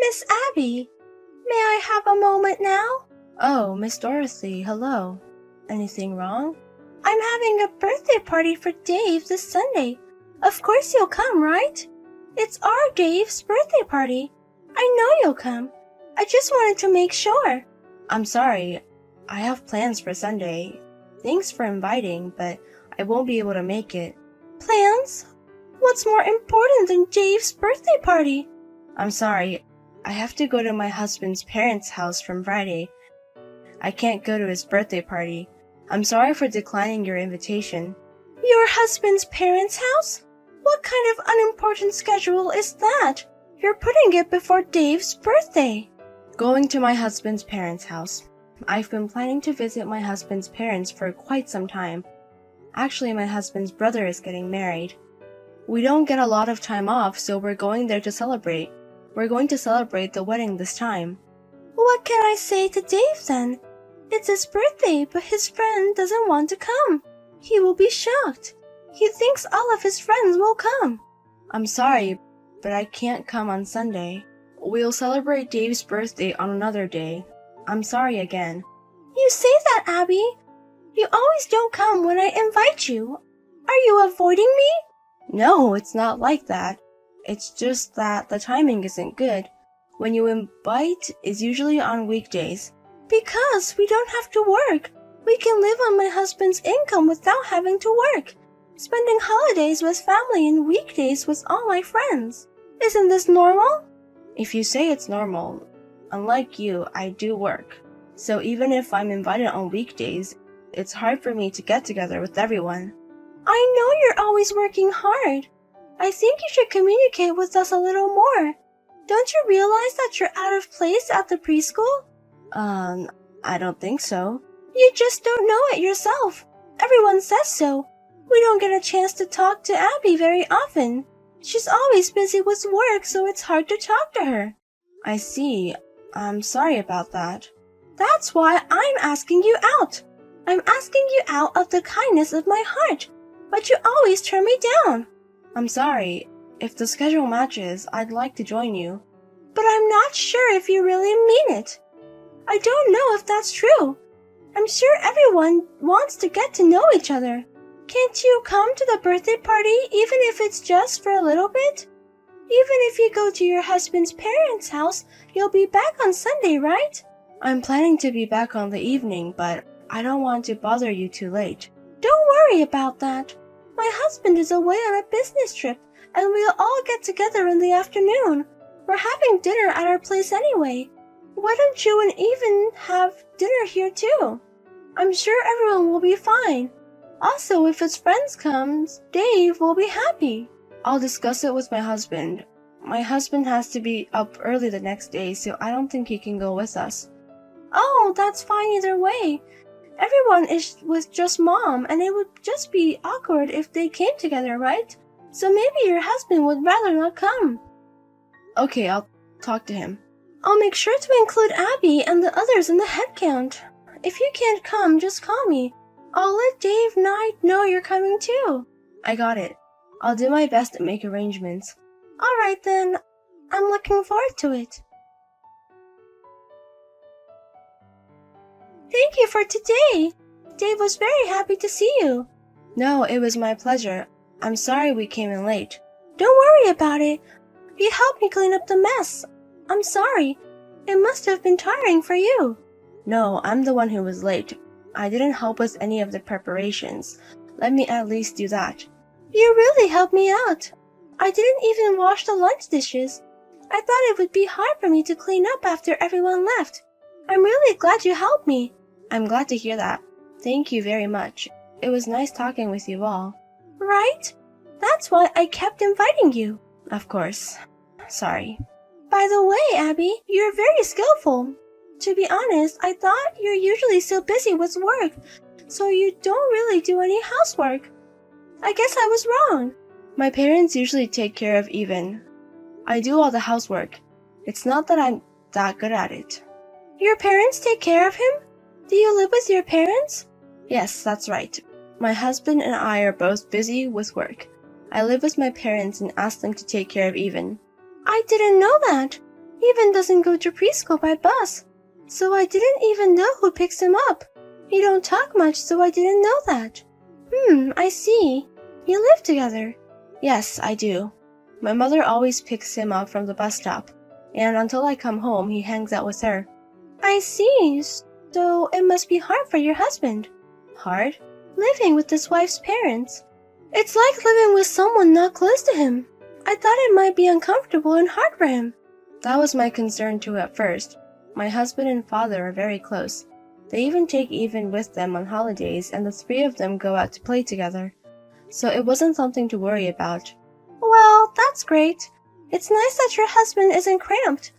Miss Abby, may I have a moment now? Oh, Miss Dorothy, hello. Anything wrong? I'm having a birthday party for Dave this Sunday. Of course you'll come, right? It's our Dave's birthday party. I know you'll come. I just wanted to make sure. I'm sorry. I have plans for Sunday. Thanks for inviting, but I won't be able to make it. Plans? What's more important than Dave's birthday party? I'm sorry. I have to go to my husband's parents' house from Friday. I can't go to his birthday party. I'm sorry for declining your invitation. Your husband's parents' house? What kind of unimportant schedule is that? You're putting it before Dave's birthday. Going to my husband's parents' house. I've been planning to visit my husband's parents for quite some time. Actually, my husband's brother is getting married. We don't get a lot of time off, so we're going there to celebrate. We're going to celebrate the wedding this time. What can I say to Dave then? It's his birthday, but his friend doesn't want to come. He will be shocked. He thinks all of his friends will come. I'm sorry, but I can't come on Sunday. We'll celebrate Dave's birthday on another day. I'm sorry again. You say that, Abby. You always don't come when I invite you. Are you avoiding me? No, it's not like that. It's just that the timing isn't good. When you invite is usually on weekdays. Because we don't have to work. We can live on my husband's income without having to work. Spending holidays with family and weekdays with all my friends. Isn't this normal? If you say it's normal, unlike you, I do work. So even if I'm invited on weekdays, it's hard for me to get together with everyone. I know you're always working hard. I think you should communicate with us a little more. Don't you realize that you're out of place at the preschool? I don't think so. You just don't know it yourself. Everyone says so. We don't get a chance to talk to Abby very often. She's always busy with work, so it's hard to talk to her. I see. I'm sorry about that. That's why I'm asking you out. I'm asking you out of the kindness of my heart, but you always turn me down. I'm sorry. If the schedule matches, I'd like to join you. But I'm not sure if you really mean it. I don't know if that's true. I'm sure everyone wants to get to know each other. Can't you come to the birthday party even if it's just for a little bit? Even if you go to your husband's parents' house, you'll be back on Sunday, right? I'm planning to be back on the evening, but I don't want to bother you too late. Don't worry about that. My husband is away on a business trip, and we'll all get together in the afternoon. We're having dinner at our place anyway. Why don't you and even have dinner here too? I'm sure everyone will be fine. Also, if his friends come, Dave will be happy. I'll discuss it with my husband. My husband has to be up early the next day, so I don't think he can go with us. Oh, that's fine either way. Everyone is with just Mom, and it would just be awkward if they came together, right? So maybe your husband would rather not come. Okay, I'll talk to him. I'll make sure to include Abby and the others in the head count. If you can't come, just call me. I'll let Dave Knight know you're coming too. I got it. I'll do my best to make arrangements. Alright then. I'm looking forward to it. Thank you for today. Dave was very happy to see you. No, it was my pleasure. I'm sorry we came in late. Don't worry about it. You helped me clean up the mess. I'm sorry. It must have been tiring for you. No, I'm the one who was late. I didn't help with any of the preparations. Let me at least do that. You really helped me out. I didn't even wash the lunch dishes. I thought it would be hard for me to clean up after everyone left. I'm really glad you helped me. I'm glad to hear that. Thank you very much. It was nice talking with you all. Right? That's why I kept inviting you. Of course. Sorry. By the way, Abby, you're very skillful. To be honest, I thought you're usually so busy with work, so you don't really do any housework. I guess I was wrong. My parents usually take care of Even. I do all the housework. It's not that I'm that good at it. Your parents take care of him? Do you live with your parents? Yes, that's right. My husband and I are both busy with work. I live with my parents and ask them to take care of Even. I didn't know that. Even doesn't go to preschool by bus. So I didn't even know who picks him up. You don't talk much, so I didn't know that. I see. You live together. Yes, I do. My mother always picks him up from the bus stop, and until I come home, he hangs out with her. I see. So it must be hard for your husband. Hard? Living with his wife's parents. It's like living with someone not close to him. I thought it might be uncomfortable and hard for him. That was my concern too at first. My husband and father are very close. They even take Even with them on holidays, and the three of them go out to play together. So it wasn't something to worry about. Well, that's great. It's nice that your husband isn't cramped.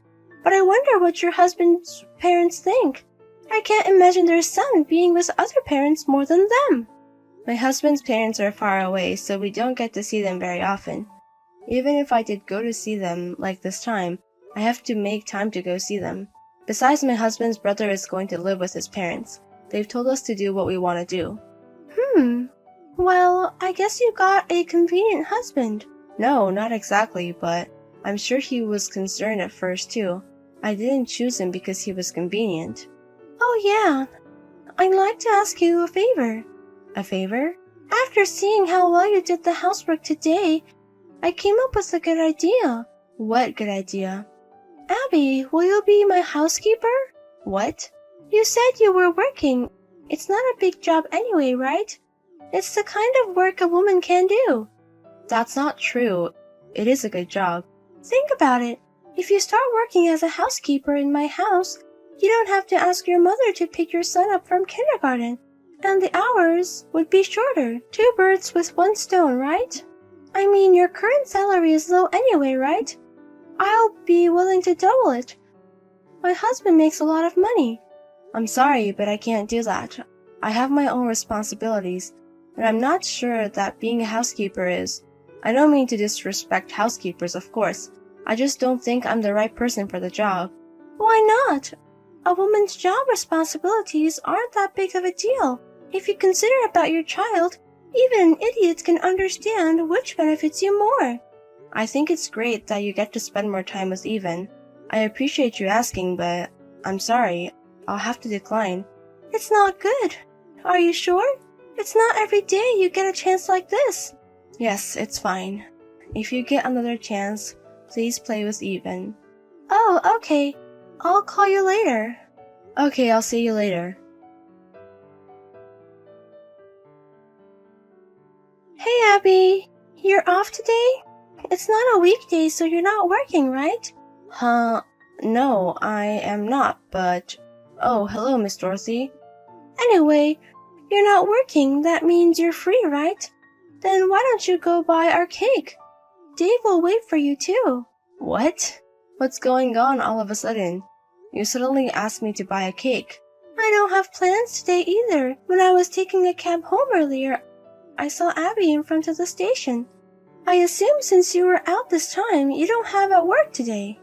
But I wonder what your husband's parents think. I can't imagine their son being with other parents more than them. My husband's parents are far away, so we don't get to see them very often. Even if I did go to see them, like this time, I have to make time to go see them. Besides, my husband's brother is going to live with his parents. They've told us to do what we want to do. Well, I guess you got a convenient husband. No, not exactly, but I'm sure he was concerned at first too. I didn't choose him because he was convenient. Oh yeah, I'd like to ask you a favor. A favor? After seeing how well you did the housework today, I came up with a good idea. What good idea? Abby, will you be my housekeeper? What? You said you were working. It's not a big job anyway, right? It's the kind of work a woman can do. That's not true. It is a good job. Think about it. If you start working as a housekeeper in my house, you don't have to ask your mother to pick your son up from kindergarten. And the hours would be shorter. 2 birds with 1 stone, right? I mean, your current salary is low anyway, right? I'll be willing to double it. My husband makes a lot of money. I'm sorry, but I can't do that. I have my own responsibilities, and I'm not sure that being a housekeeper is. I don't mean to disrespect housekeepers, of course. I just don't think I'm the right person for the job. Why not? A woman's job responsibilities aren't that big of a deal. If you consider about your child, even an idiot can understand which benefits you more. I think it's great that you get to spend more time with Even. I appreciate you asking, but I'm sorry. I'll have to decline. It's not good. Are you sure? It's not every day you get a chance like this. Yes, it's fine. If you get another chance, please play with Even. Oh, okay. I'll call you later. Okay, I'll see you later. Hey, Abby. You're off today? It's not a weekday, so you're not working, right? No, I am not, but... Oh, hello, Miss Dorothy. Anyway, you're not working. That means you're free, right? Then why don't you go buy our cake? Dave will wait for you, too. What? What's going on all of a sudden? You suddenly asked me to buy a cake. I don't have plans today either. When I was taking a cab home earlier, I saw Abby in front of the station. I assume since you were out this time, you don't have at work today.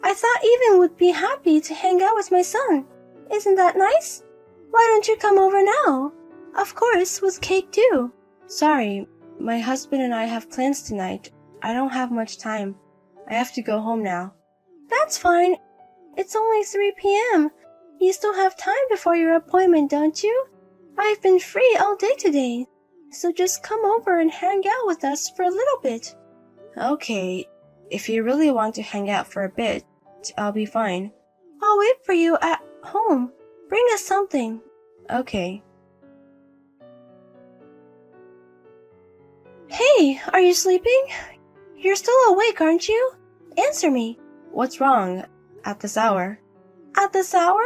I thought Even would be happy to hang out with my son. Isn't that nice? Why don't you come over now? Of course, with cake too. Sorry, my husband and I have plans tonight. I don't have much time. I have to go home now. That's fine. It's only 3 p.m. You still have time before your appointment, don't you? I've been free all day today. So just come over and hang out with us for a little bit. Okay, if you really want to hang out for a bit, I'll be fine. I'll wait for you at home. Bring us something. Okay. Hey, are you sleeping? You're still awake, aren't you? Answer me. What's wrong at this hour? At this hour?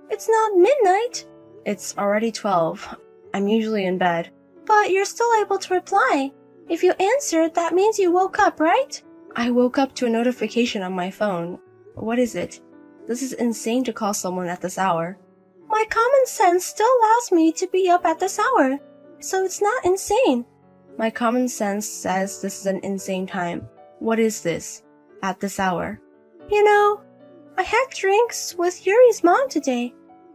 It's not midnight. It's already 12. I'm usually in bed. But you're still able to reply. If you answered, that means you woke up, right? I woke up to a notification on my phone. What is it? This is insane to call someone at this hour. My common sense still allows me to be up at this hour, so it's not insane. My common sense says this is an insane time. What is this? At this hour? You know, I had drinks with Yuri's mom today.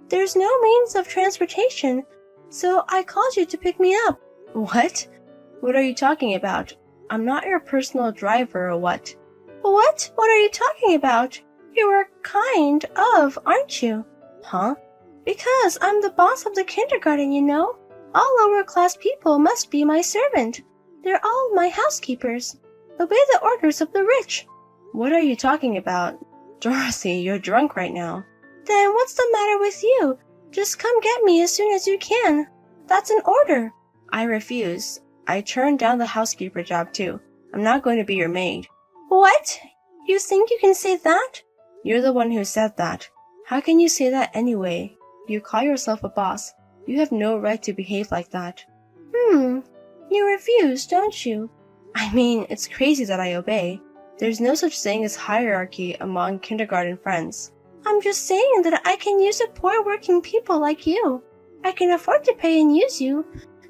There's no means of transportation, so I called you to pick me up. What? What are you talking about? I'm not your personal driver or what? What? What are you talking about? You are kind of, aren't you? Huh? Because I'm the boss of the kindergarten, you know. All lower-class people must be my servant. They're all my housekeepers. Obey the orders of the rich. What are you talking about? Dorothy, you're drunk right now. Then what's the matter with you? Just come get me as soon as you can. That's an order. I refuse. I turned down the housekeeper job too. I'm not going to be your maid. What? You think you can say that? You're the one who said that. How can you say that anyway? You call yourself a boss. You have no right to behave like that. You refuse, don't you? I mean, it's crazy that I obey. There's no such thing as hierarchy among kindergarten friends. I'm just saying that I can use a poor working people like you. I can afford to pay and use you.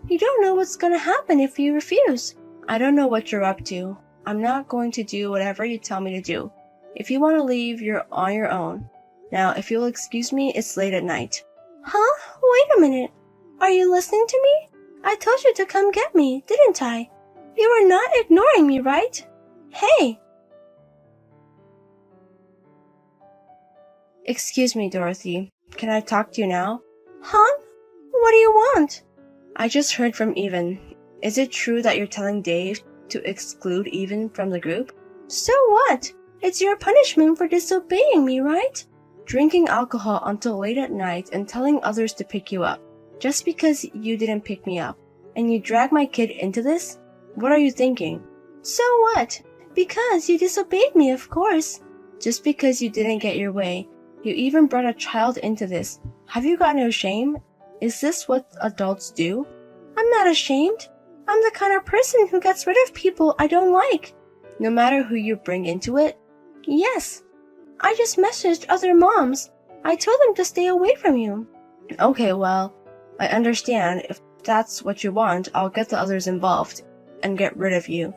You don't know what's gonna happen if you refuse. I don't know what you're up to. I'm not going to do whatever you tell me to do. If you want to leave, you're on your own. Now, if you'll excuse me, it's late at night. Huh? Wait a minute. Are you listening to me? I told you to come get me, didn't I? You are not ignoring me, right? Hey! Excuse me, Dorothy. Can I talk to you now? Huh? What do you want? I just heard from Even. Is it true that you're telling Dave to exclude Even from the group? So what? It's your punishment for disobeying me, right? Drinking alcohol until late at night and telling others to pick you up. Just because you didn't pick me up. And you drag my kid into this? What are you thinking? So what? Because you disobeyed me, of course. Just because you didn't get your way. You even brought a child into this. Have you got no shame? Is this what adults do? I'm not ashamed. I'm the kind of person who gets rid of people I don't like. No matter who you bring into it? Yes. I just messaged other moms. I told them to stay away from you. Okay, well, I understand. If that's what you want, I'll get the others involved and get rid of you.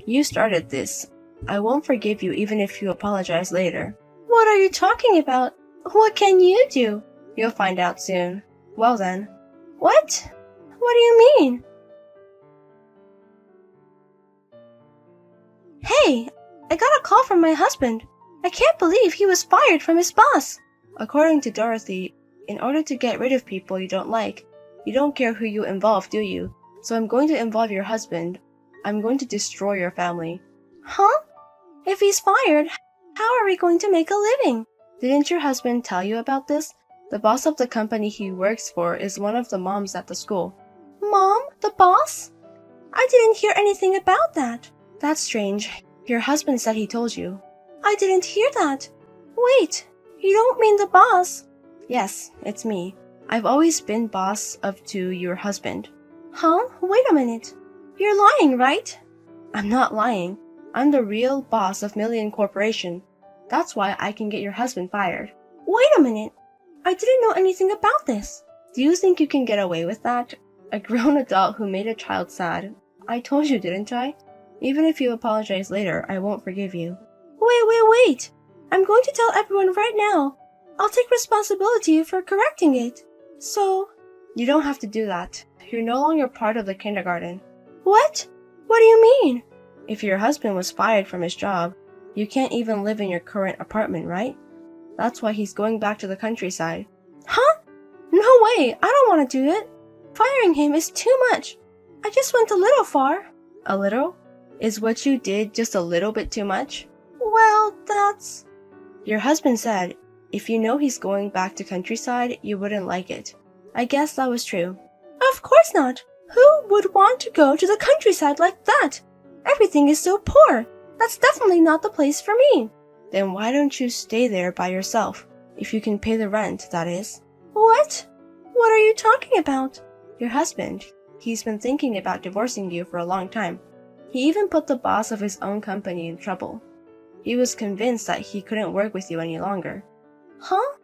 You started this. I won't forgive you even if you apologize later. What are you talking about? What can you do? You'll find out soon. Well then. What? What do you mean? Hey, I got a call from my husband. I can't believe he was fired from his boss. According to Dorothy, in order to get rid of people you don't like, you don't care who you involve, do you? So I'm going to involve your husband. I'm going to destroy your family. Huh? If he's fired, how are we going to make a living? Didn't your husband tell you about this? The boss of the company he works for is one of the moms at the school. Mom? The boss? I didn't hear anything about that. That's strange. Your husband said he told you. I didn't hear that. Wait, you don't mean the boss? Yes, it's me. I've always been boss to your husband. Huh? Wait a minute. You're lying, right? I'm not lying. I'm the real boss of Million Corporation. That's why I can get your husband fired. Wait a minute. I didn't know anything about this. Do you think you can get away with that? A grown adult who made a child sad. I told you, didn't I? Even if you apologize later, I won't forgive you. Wait. I'm going to tell everyone right now. I'll take responsibility for correcting it. So... You don't have to do that. You're no longer part of the kindergarten. What? What do you mean? If your husband was fired from his job, you can't even live in your current apartment, right? That's why he's going back to the countryside. Huh? No way, I don't want to do it. Firing him is too much. I just went a little far. A little? Is what you did just a little bit too much? Well, that's... Your husband said, if you know he's going back to countryside, you wouldn't like it. I guess that was true. Of course not. Who would want to go to the countryside like that? Everything is so poor. That's definitely not the place for me. Then why don't you stay there by yourself? If you can pay the rent, that is. What? What are you talking about? Your husband. He's been thinking about divorcing you for a long time. He even put the boss of his own company in trouble. He was convinced that he couldn't work with you any longer. Huh?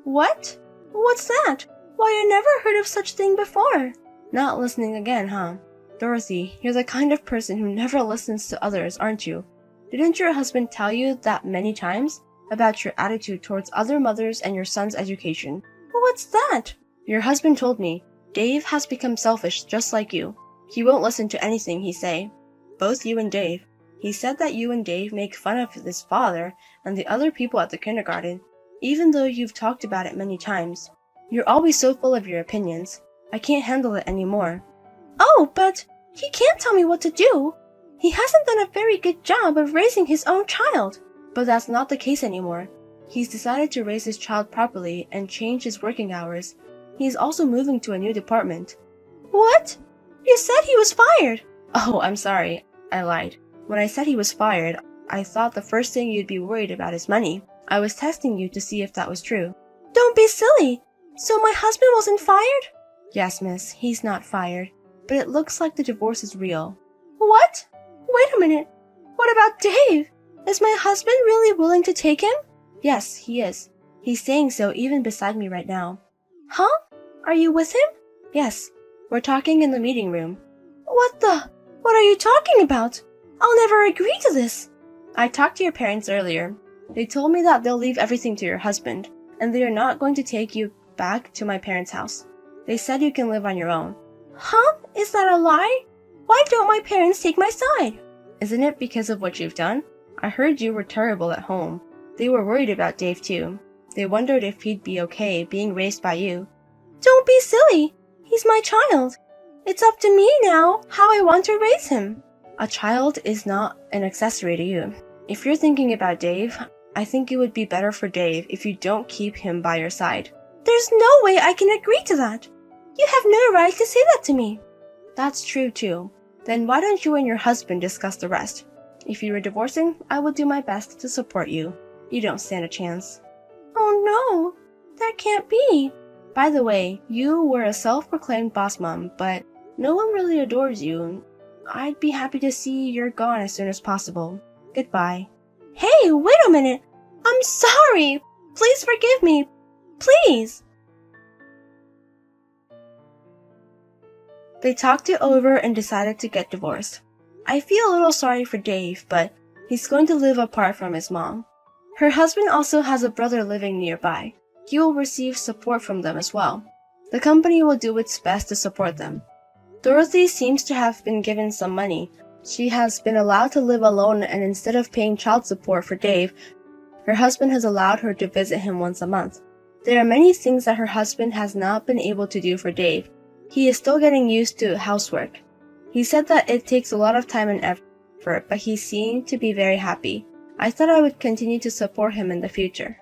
What? What's that? Why, I never heard of such thing before. Not listening again, huh? Dorothy, you're the kind of person who never listens to others, aren't you? Didn't your husband tell you that many times? About your attitude towards other mothers and your son's education. What's that? Your husband told me, Dave has become selfish just like you. He won't listen to anything he say. Both you and Dave. He said that you and Dave make fun of his father and the other people at the kindergarten, even though you've talked about it many times. You're always so full of your opinions. I can't handle it anymore. Oh, but he can't tell me what to do. He hasn't done a very good job of raising his own child. But that's not the case anymore. He's decided to raise his child properly and change his working hours. He's also moving to a new department. What? You said he was fired. Oh, I'm sorry. I lied. When I said he was fired, I thought the first thing you'd be worried about is money. I was testing you to see if that was true. Don't be silly. So my husband wasn't fired? Yes, miss, he's not fired. But it looks like the divorce is real. What? Wait a minute. What about Dave? Is my husband really willing to take him? Yes, he is. He's saying so even beside me right now. Huh? Are you with him? Yes. We're talking in the meeting room. What are you talking about? I'll never agree to this. I talked to your parents earlier. They told me that they'll leave everything to your husband, and they are not going to take you back to my parents' house. They said you can live on your own. Huh? Is that a lie? Why don't my parents take my side? Isn't it because of what you've done? I heard you were terrible at home. They were worried about Dave too. They wondered if he'd be okay being raised by you. Don't be silly. He's my child. It's up to me now how I want to raise him. A child is not an accessory to you. If you're thinking about Dave, I think it would be better for Dave if you don't keep him by your side. There's no way I can agree to that. You have no right to say that to me. That's true too. Then why don't you and your husband discuss the rest? If you were divorcing, I would do my best to support you. You don't stand a chance. Oh no, that can't be. By the way, you were a self-proclaimed boss mom, but no one really adores you. I'd be happy to see you're gone as soon as possible. Goodbye. Hey, wait a minute. I'm sorry. Please forgive me. Please. They talked it over and decided to get divorced. I feel a little sorry for Dave, but he's going to live apart from his mom. Her husband also has a brother living nearby. He will receive support from them as well. The company will do its best to support them. Dorothy seems to have been given some money. She has been allowed to live alone, and instead of paying child support for Dave, her husband has allowed her to visit him once a month. There are many things that her husband has not been able to do for Dave. He is still getting used to housework. He said that it takes a lot of time and effort, but he seemed to be very happy. I thought I would continue to support him in the future.